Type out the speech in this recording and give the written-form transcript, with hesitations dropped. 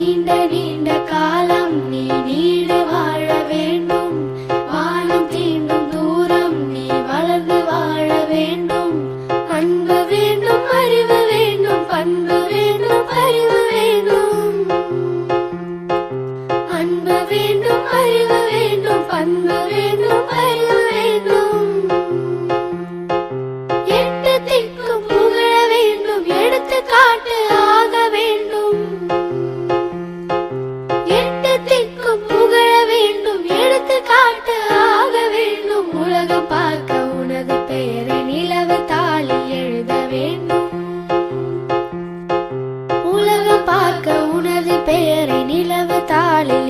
நீண்ட நீண்ட காலம் நீ நீடு வாழ வேண்டும். வானம் தீண்டும் தூரம் நீ வளர்ந்து வாழ வேண்டும். அன்பு வேண்டும், அறிவு வேண்டும், பண்பு வேண்டும், அறிவு வேண்டும். அன்பு வேண்டும், அறிவு வேண்டும், பண்பு வேண்டும், அறிவு வேண்டும். எட்டு திக்கும் புகழ வேண்டும், எடுத்துக்காட்டு ஆக வேண்டும். எட்டு திக்கும் புகழ வேண்டும், எடுத்துக்காட்டு ஆக வேண்டும். உலகம் பார்க்க உனது பெயரை நிலவு தாளில் எழுத வேண்டும். உலகம் பார்க்க உனது பெயரை நிலவு தாளில்